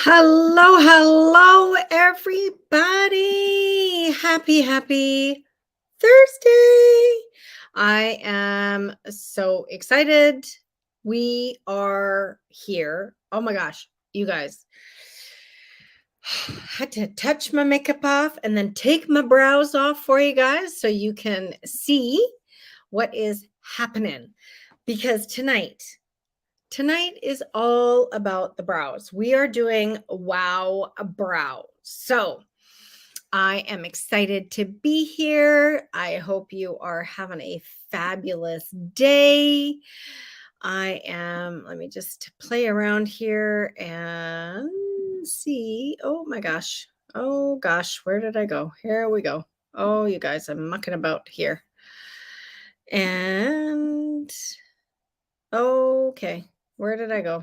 Hello, hello, everybody. Happy Thursday. I am so excited. We are here. Oh my gosh, you guys. Had to touch my makeup off and then take my brows off for you guys so you can see what is happening. Because Tonight is all about the brows. We are doing Wow Brows. So I am excited to be here. I hope you are having a fabulous day. Let me just play around here and see. Oh my gosh. Oh gosh, where did I go? Here we go. Oh, you guys, I'm mucking about here. And okay. Where did I go?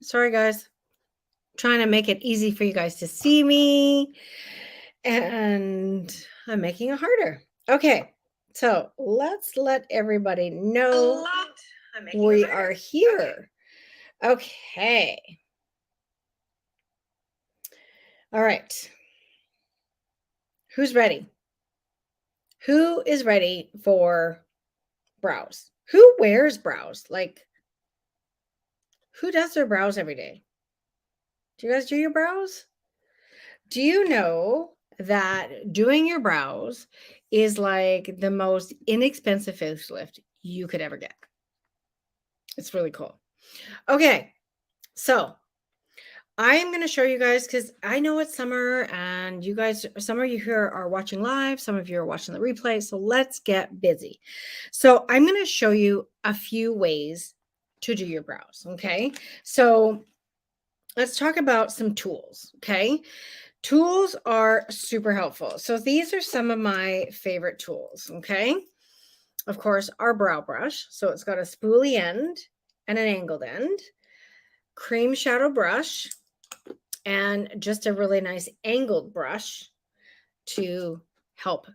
Sorry, guys. Trying to make it easy for you guys to see me. And I'm making it harder. Okay. So let's let everybody know we are here. Okay. All right. Who's ready? Who is ready for brows? Who wears brows? Like, who does their brows every day? Do you guys do your brows? Do you know that doing your brows is like the most inexpensive facelift you could ever get? It's really cool. Okay, so I am going to show you guys because I know it's summer and you guys, some of you here are watching live, some of you are watching the replay. So let's get busy. So I'm going to show you a few ways to do your brows. Okay, so let's talk about some tools. Okay. Tools are super helpful. So these are some of my favorite tools, okay? Of course, our brow brush. So it's got a spoolie end and an angled end, cream shadow brush, and just a really nice angled brush to help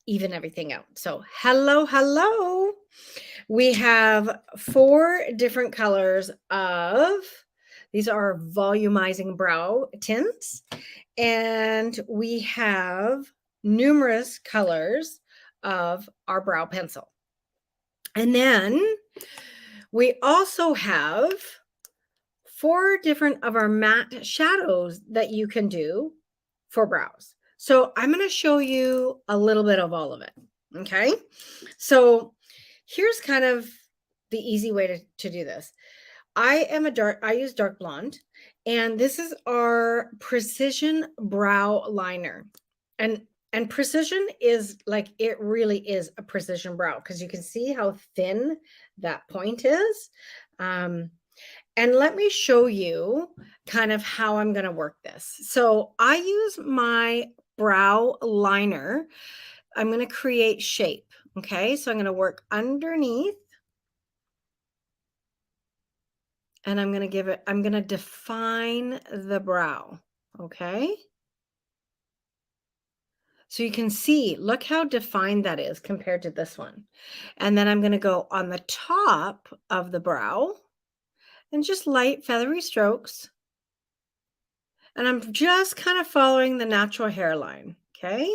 even everything out. So hello. We have 4 different colors of, these are volumizing brow tints. And we have numerous colors of our brow pencil. And then we also have 4 different of our matte shadows that you can do for brows. So I'm going to show you a little bit of all of it. Okay. So here's kind of the easy way to do this. I use dark blonde, and this is our Precision Brow Liner. And precision is like, it really is a precision brow because you can see how thin that point is. And let me show you kind of how I'm going to work this. So I use my brow liner. I'm going to create shape. Okay. So I'm going to work underneath. And I'm going to define the brow. Okay. So you can see, look how defined that is compared to this one. And then I'm going to go on the top of the brow and just light feathery strokes. And I'm just kind of following the natural hairline. Okay.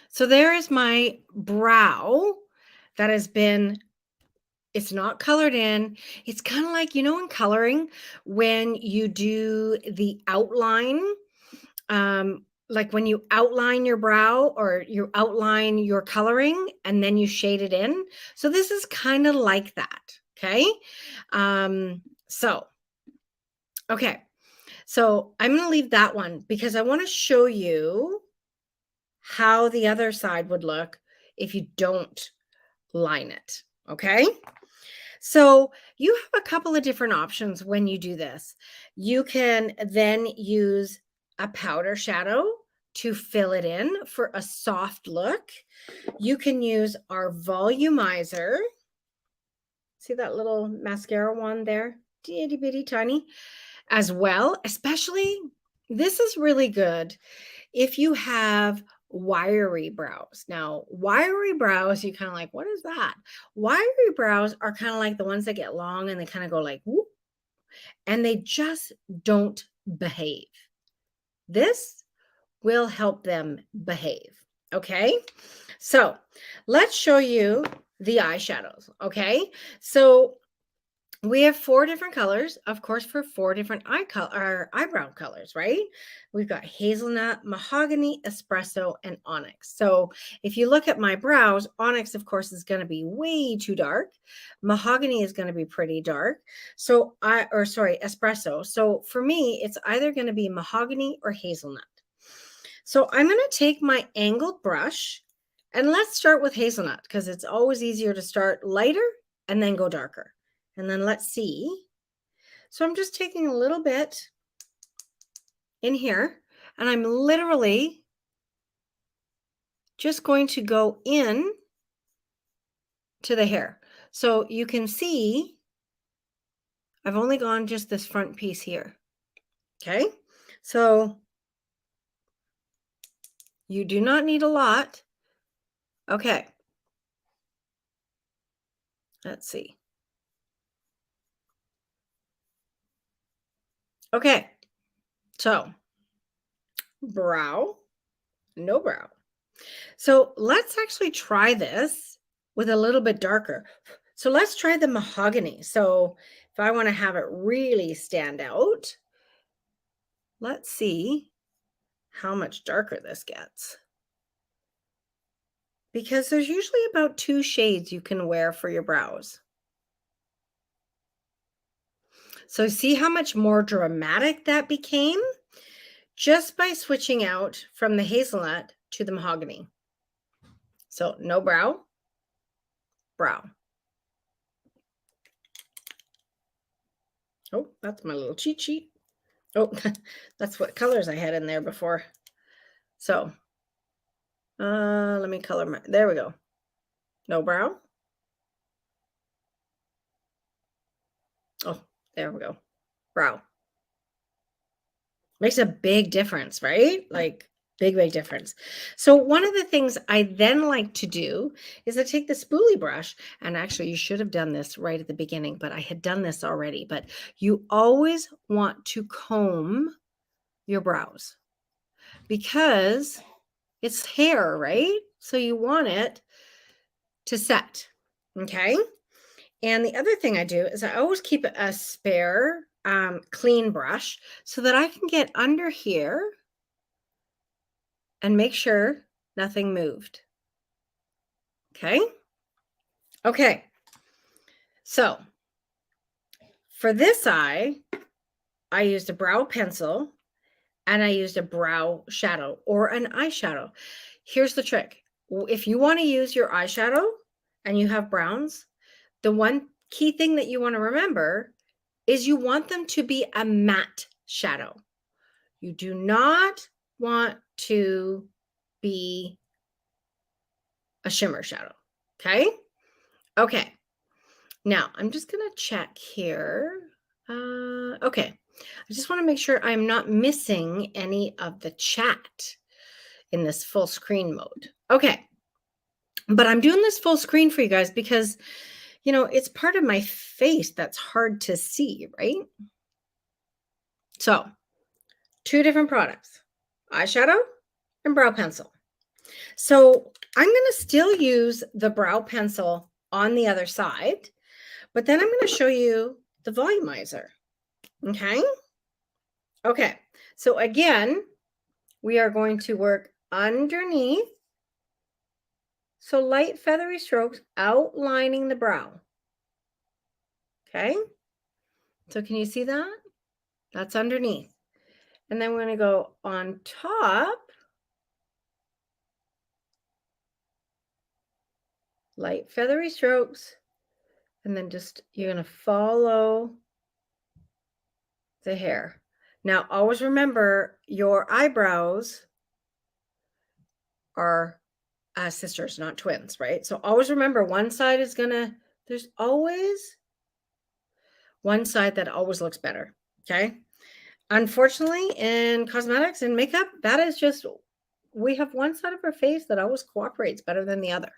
So there is my brow that has been, it's not colored in. It's kind of like, in coloring, when you do the outline, like when you outline your brow or you outline your coloring and then you shade it in. So this is kind of like that. Okay. Okay. So I'm going to leave that one because I want to show you how the other side would look if you don't line it. Okay. So you have a couple of different options when you do this. You can then use a powder shadow to fill it in for a soft look. You can use our volumizer. See that little mascara one there? Itty bitty tiny as well. Especially, this is really good if you have wiry brows. Now, wiry brows, you kind of like, what is that? Wiry brows are kind of like the ones that get long and they kind of go like, whoop, and they just don't behave. This will help them behave. Okay. So let's show you the eyeshadows. Okay. So we have 4 different colors, of course, for 4 different eyebrow colors, right? We've got hazelnut, mahogany, espresso, and onyx. So if you look at my brows, onyx, of course, is going to be way too dark. Mahogany is going to be pretty dark. So espresso. So for me, it's either going to be mahogany or hazelnut. So I'm going to take my angled brush and let's start with hazelnut because it's always easier to start lighter and then go darker. And then let's see. So I'm just taking a little bit in here and I'm literally just going to go in to the hair. So you can see I've only gone just this front piece here. Okay. So you do not need a lot. Okay. Let's see. Okay. So brow, no brow. So let's actually try this with a little bit darker. So let's try the mahogany. So if I want to have it really stand out, let's see how much darker this gets. Because there's usually about 2 shades you can wear for your brows. So see how much more dramatic that became just by switching out from the hazelnut to the mahogany. So no brow, brow. Oh, that's my little cheat sheet. Oh, that's what colors I had in there before. So let me color my, there we go. No brow. Oh, there we go. Brow. Makes a big difference, right? Like big difference. So one of the things I then like to do is I take the spoolie brush, and actually you should have done this right at the beginning, but I had done this already. But you always want to comb your brows because it's hair, right? So you want it to set. Okay. And the other thing I do is I always keep a spare clean brush so that I can get under here and make sure nothing moved. Okay. Okay. So for this eye, I used a brow pencil and I used a brow shadow or an eyeshadow. Here's the trick. If you want to use your eyeshadow and you have browns, the one key thing that you want to remember is you want them to be a matte shadow. You do not want to be a shimmer shadow. Okay. Okay. Now I'm just going to check here. Okay. I just want to make sure I'm not missing any of the chat in this full screen mode. Okay. But I'm doing this full screen for you guys because, you know, it's part of my face that's hard to see, right? So 2 different products, eyeshadow and brow pencil. So I'm going to still use the brow pencil on the other side, but then I'm going to show you the volumizer. Okay. Okay. So again, we are going to work underneath. So light feathery strokes outlining the brow. Okay. So can you see that? That's underneath. And then we're going to go on top. Light feathery strokes. And then just, you're going to follow the hair. Now, always remember your eyebrows are sisters, not twins, right? So always remember one side is there's always one side that always looks better. Okay. Unfortunately, in cosmetics and makeup, that is just we have one side of our face that always cooperates better than the other.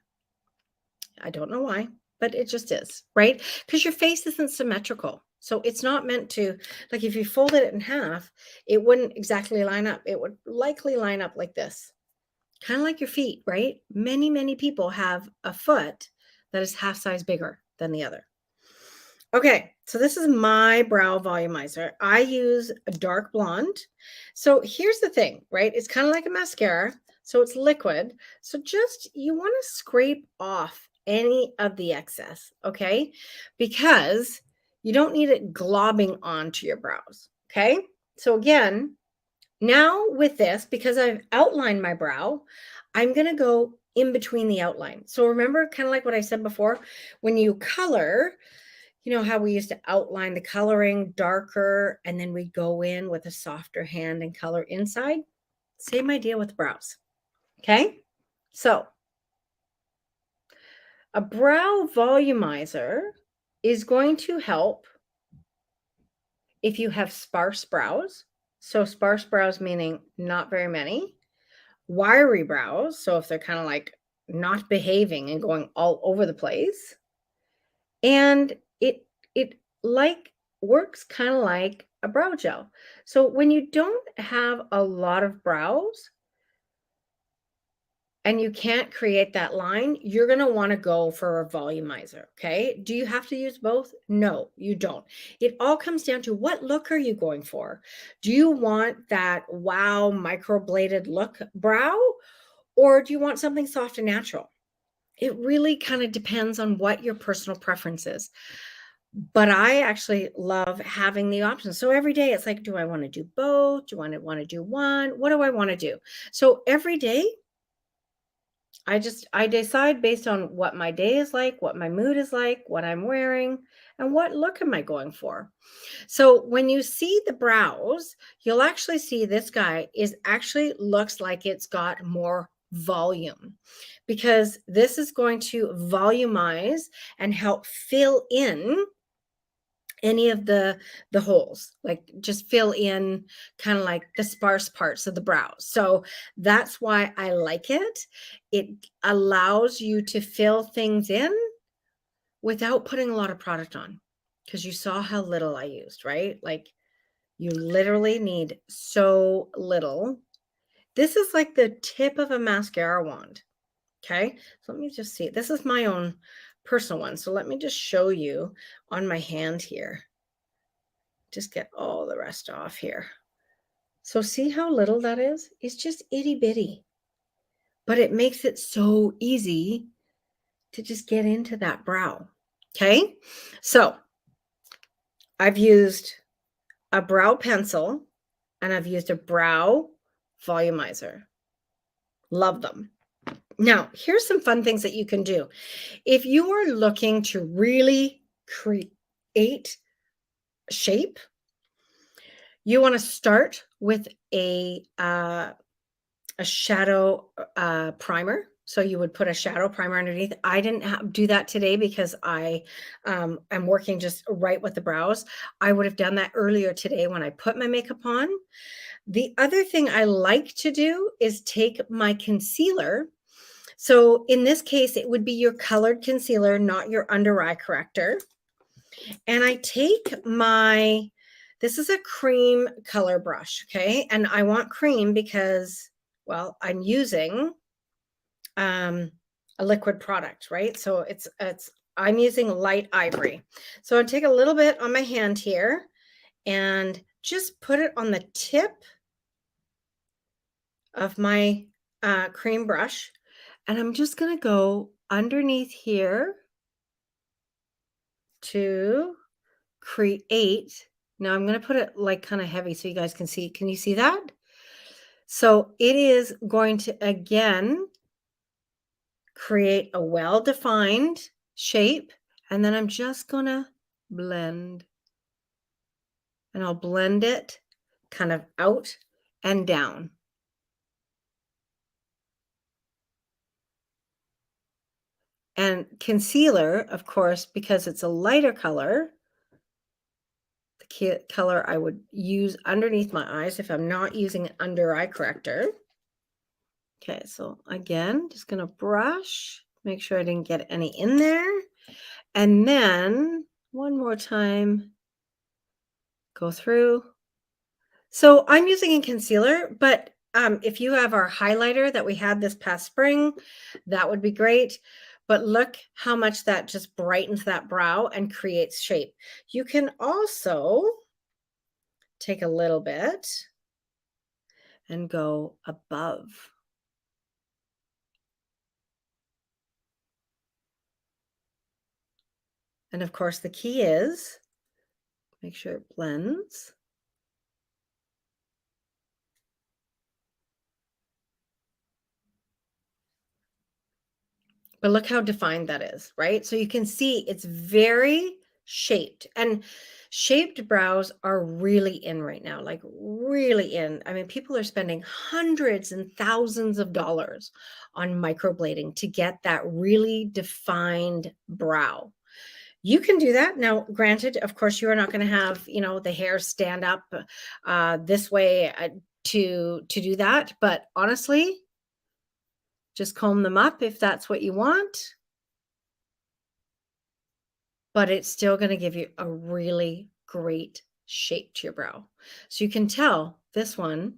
I don't know why, but it just is, right? Because your face isn't symmetrical. So it's not meant to, like, if you folded it in half, it wouldn't exactly line up. It would likely line up like this, kind of like your feet, right? Many, many people have a foot that is half size bigger than the other. Okay, so this is my brow volumizer. I use a dark blonde. So here's the thing, right? It's kind of like a mascara, so it's liquid. So just you want to scrape off any of the excess, okay? Because you don't need it globbing onto your brows, okay? So again, now with this, because I've outlined my brow, I'm going to go in between the outline. So remember, kind of like what I said before, when you color, you know how we used to outline the coloring darker and then we go in with a softer hand and color inside? Same idea with brows. Okay. So a brow volumizer is going to help if you have sparse brows. So sparse brows meaning not very many. Wiry brows. So if they're kind of like not behaving and going all over the place. And it like works kind of like a brow gel. So when you don't have a lot of brows and you can't create that line, you're going to want to go for a volumizer, okay? Do you have to use both? No, you don't. It all comes down to what look are you going for? Do you want that wow microbladed look brow, or do you want something soft and natural? It really kind of depends on what your personal preference is. But I actually love having the option. So every day it's like, do I want to do both? Do I want to do one? What do I want to do? So every day I decide based on what my day is like, what my mood is like, what I'm wearing, and what look am I going for. So when you see the brows, you'll actually see this guy is actually looks like it's got more volume because this is going to volumize and help fill in any of the holes, like just fill in kind of like the sparse parts of the brows. So that's why I like it. It allows you to fill things in without putting a lot of product on, because you saw how little I used, right? Like you literally need so little. This is like the tip of a mascara wand. Okay, so let me just see. This is my own personal one, so let me just show you on my hand here. Just get all the rest off here. So see how little that is? It's just itty bitty, but it makes it so easy to just get into that brow. Okay. So I've used a brow pencil and I've used a brow volumizer. Love them. Now, here's some fun things that you can do. If you are looking to really create shape, you want to start with a shadow primer. So you would put a shadow primer underneath. I didn't do that today because I am working just right with the brows. I would have done that earlier today when I put my makeup on. The other thing I like to do is take my concealer. So in this case, it would be your colored concealer, not your under eye corrector. And I take this is a cream color brush, okay? And I want cream because, well, I'm using a liquid product, right? So I'm using light ivory. So I'll take a little bit on my hand here and just put it on the tip of my cream brush. And I'm just going to go underneath here to create. Now I'm going to put it like kind of heavy so you guys can see. Can you see that? So it is going to, again, create a well-defined shape. And then I'm just going to blend. And I'll blend it kind of out and down. And concealer, of course, because it's a lighter color, the color I would use underneath my eyes if I'm not using an under eye corrector. Okay, so again, just going to brush, make sure I didn't get any in there. And then one more time, go through. So I'm using a concealer, but if you have our highlighter that we had this past spring, that would be great. But look how much that just brightens that brow and creates shape. You can also take a little bit and go above. And of course, the key is make sure it blends. But look how defined that is, right? So you can see it's very shaped, and shaped brows are really in right now, like really in. I mean, people are spending hundreds and thousands of dollars on microblading to get that really defined brow. You can do that. Now, granted, of course, you are not going to have, the hair stand up this way to do that. But honestly, just comb them up if that's what you want. But it's still going to give you a really great shape to your brow. So you can tell this one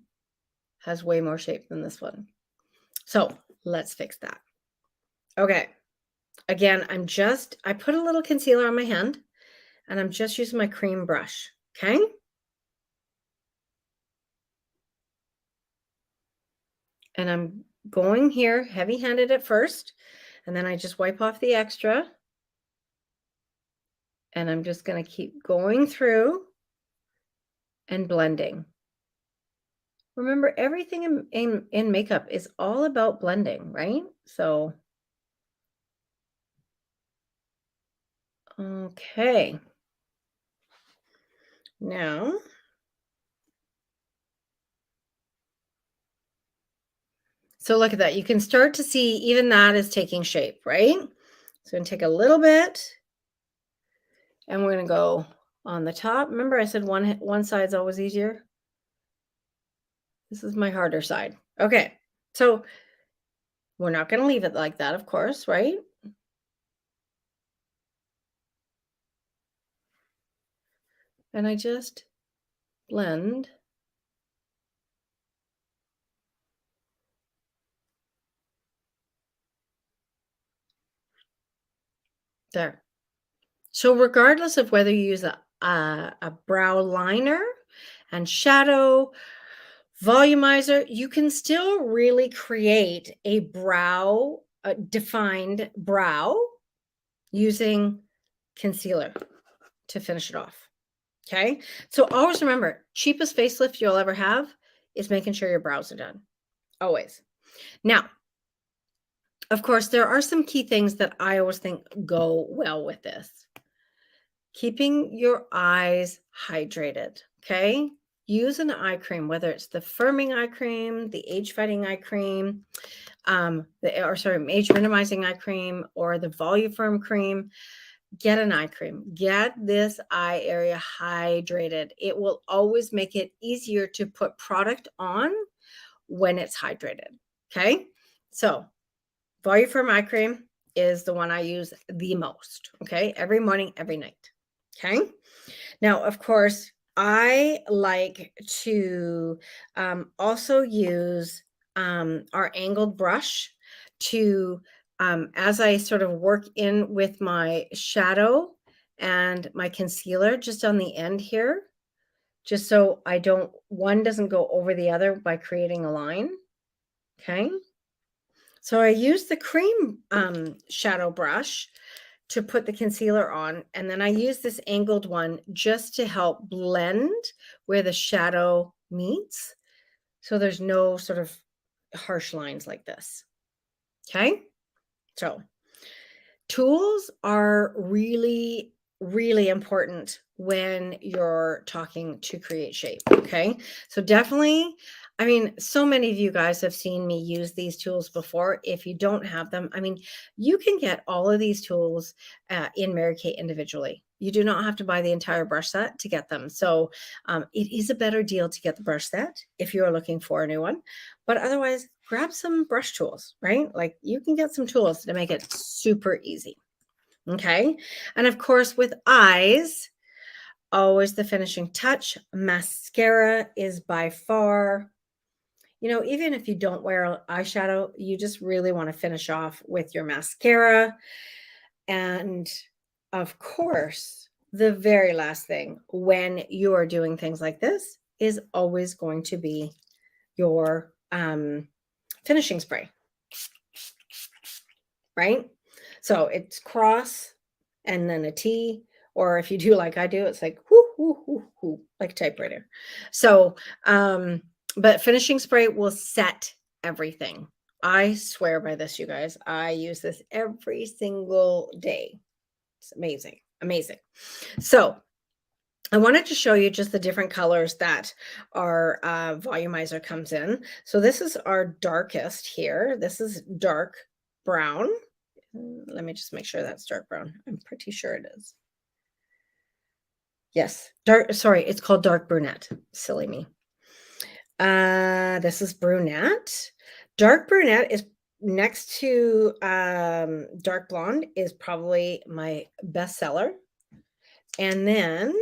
has way more shape than this one. So let's fix that. Okay. Again, I put a little concealer on my hand and I'm just using my cream brush. Okay. And I'm going here heavy handed at first. And then I just wipe off the extra. And I'm just going to keep going through and blending. Remember, everything in makeup is all about blending, right? So, okay. Now, so look at that. You can start to see even that is taking shape, right? So I'm going to take a little bit and we're going to go on the top. Remember I said one side's always easier? This is my harder side. Okay. So we're not going to leave it like that, of course, right? And I just blend. There. So regardless of whether you use a brow liner and shadow, volumizer, you can still really create a defined brow using concealer to finish it off. Okay. So always remember, cheapest facelift you'll ever have is making sure your brows are done. Always. Now, of course, there are some key things that I always think go well with this. Keeping your eyes hydrated. Okay. Use an eye cream, whether it's the firming eye cream, the age fighting eye cream, age minimizing eye cream, or the Voluform cream. Get an eye cream. Get this eye area hydrated. It will always make it easier to put product on when it's hydrated. Okay. So Voluform eye cream is the one I use the most. Okay. Every morning, every night. Okay. Now, of course, I like to also use our angled brush to, as I sort of work in with my shadow and my concealer just on the end here, just so one doesn't go over the other by creating a line. Okay. So I use the cream shadow brush to put the concealer on. And then I use this angled one just to help blend where the shadow meets. So there's no sort of harsh lines like this. Okay. So tools are really, really important when you're talking to create shape. Okay. So definitely I mean, so many of you guys have seen me use these tools before. If you don't have them, I mean, you can get all of these tools in Mary Kay individually. You do not have to buy the entire brush set to get them. So it is a better deal to get the brush set if you are looking for a new one. But otherwise, grab some brush tools, right? Like you can get some tools to make it super easy. Okay. And of course, with eyes, always the finishing touch. Mascara is by far, even if you don't wear eyeshadow, you just really want to finish off with your mascara. And of course, the very last thing when you are doing things like this is always going to be your finishing spray, right? So it's cross and then a T, or if you do like I do, it's like whoo, whoo, whoo, whoo, like a typewriter. So, but finishing spray will set everything. I swear by this, you guys. I use this every single day. It's amazing, amazing. So I wanted to show you just the different colors that our volumizer comes in. So this is our darkest here. This is dark brown. Let me just make sure that's dark brown. I'm pretty sure it is. Yes, sorry, it's called dark brunette. Silly me. This is brunette. Dark brunette is next to dark blonde is probably my best seller. And then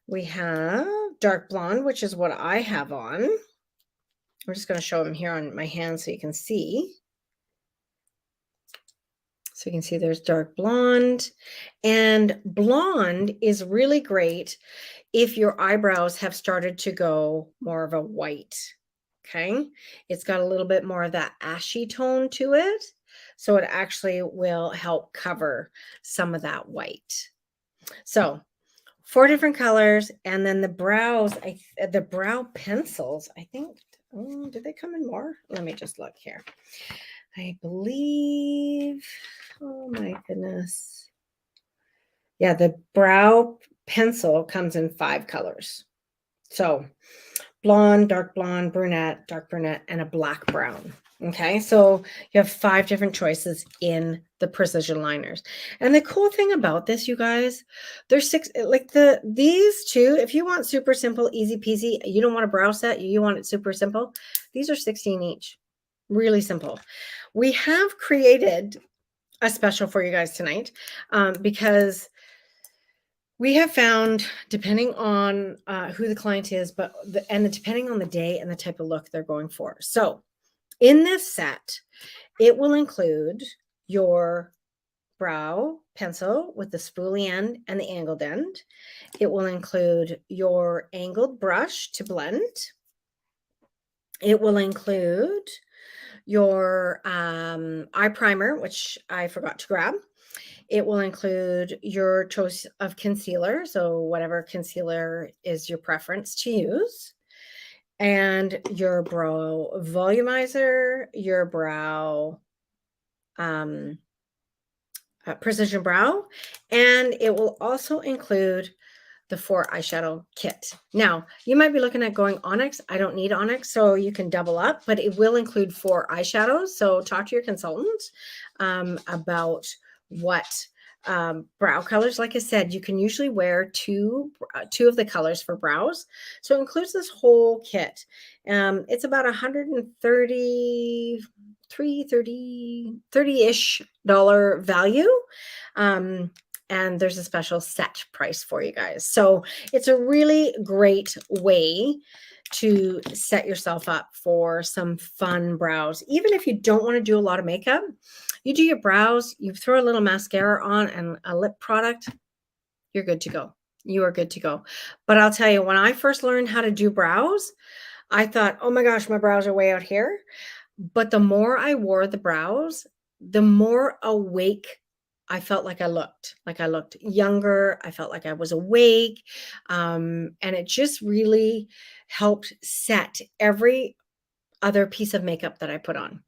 we have dark blonde, which is what I have on. I'm just going to show them here on my hand so you can see. So you can see there's dark blonde, and blonde is really great if your eyebrows have started to go more of a white. Okay. It's got a little bit more of that ashy tone to it. So it actually will help cover some of that white. So 4 different colors. And then the brows, the brow pencils, I think, did they come in more? Let me just look here. I believe, oh my goodness. Yeah, the brow pencil comes in 5 colors. So blonde, dark blonde, brunette, dark brunette, and a black brown. Okay, so you have 5 different choices in the precision liners. And the cool thing about this, you guys, there's 6, like these two, if you want super simple, easy peasy, you don't want a brow set, you want it super simple, these are 16 each. Really simple. We have created a special for you guys tonight because we have found, depending on who the client is, depending on the day and the type of look they're going for. So in this set, it will include your brow pencil with the spoolie end and the angled end. It will include your angled brush to blend. It will include your eye primer, which I forgot to grab. It will include your choice of concealer, so whatever concealer is your preference to use, and your brow volumizer, your brow precision brow, and it will also include the 4 eyeshadow kit. Now, you might be looking at going Onyx. I don't need Onyx, so you can double up, but it will include 4 eyeshadows. So talk to your consultant about what brow colors. Like I said, you can usually wear two of the colors for brows. So it includes this whole kit. It's about $30-ish value. And there's a special set price for you guys. So it's a really great way to set yourself up for some fun brows. Even if you don't want to do a lot of makeup, you do your brows, you throw a little mascara on and a lip product, you're good to go. You are good to go. But I'll tell you, when I first learned how to do brows, I thought, oh my gosh, my brows are way out here. But the more I wore the brows, the more awake I felt like I looked younger. I felt like I was awake. And it just really helped set every other piece of makeup that I put on.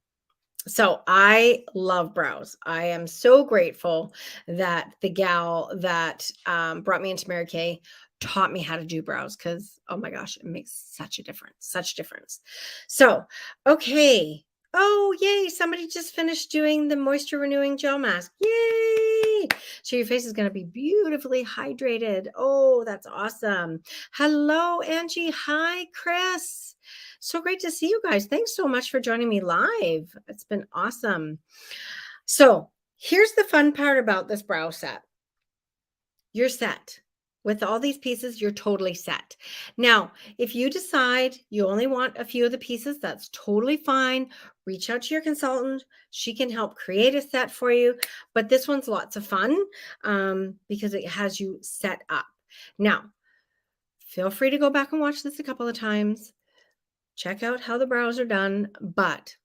So I love brows. I am so grateful that the gal that brought me into Mary Kay taught me how to do brows because, oh my gosh, it makes such a difference, such a difference. So, okay. Oh, yay. Somebody just finished doing the moisture renewing gel mask. Yay. So your face is going to be beautifully hydrated. Oh, that's awesome. Hello, Angie. Hi, Chris. So great to see you guys. Thanks so much for joining me live. It's been awesome. So here's the fun part about this brow set. You're set. With all these pieces, you're totally set. Now, if you decide you only want a few of the pieces, that's totally fine. Reach out to your consultant. She can help create a set for you. But this one's lots of fun because it has you set up. Now, feel free to go back and watch this a couple of times. Check out how the brows are done, but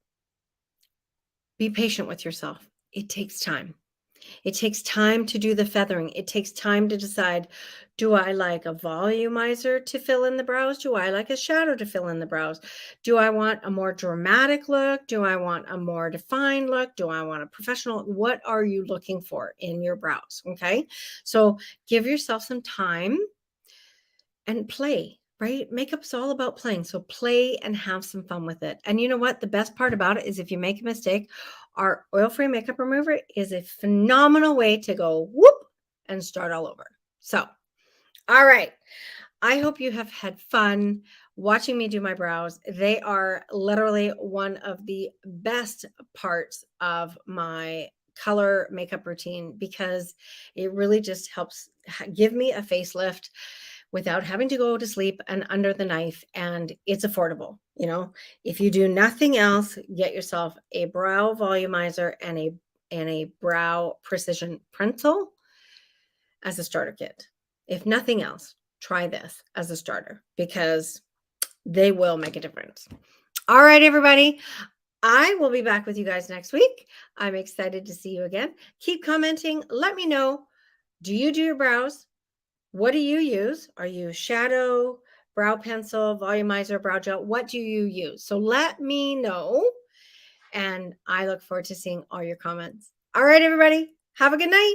be patient with yourself. It takes time. It takes time to do the feathering. It takes time to decide, do I like a volumizer to fill in the brows? Do I like a shadow to fill in the brows? Do I want a more dramatic look? Do I want a more defined look? Do I want a professional? What are you looking for in your brows? Okay. So give yourself some time and play, right? Makeup's all about playing. So play and have some fun with it. And you know what? The best part about it is if you make a mistake, our oil-free makeup remover is a phenomenal way to go whoop and start all over. So, all right. I hope you have had fun watching me do my brows. They are literally one of the best parts of my color makeup routine because it really just helps give me a facelift without having to go to sleep and under the knife. And it's affordable. You know, if you do nothing else, get yourself a brow volumizer and a brow precision pencil as a starter kit. If nothing else, try this as a starter because they will make a difference. All right, everybody. I will be back with you guys next week. I'm excited to see you again. Keep commenting. Let me know. Do you do your brows? What do you use? Are you shadow, brow pencil, volumizer, brow gel? What do you use? So let me know. And I look forward to seeing all your comments. All right, everybody. Have a good night.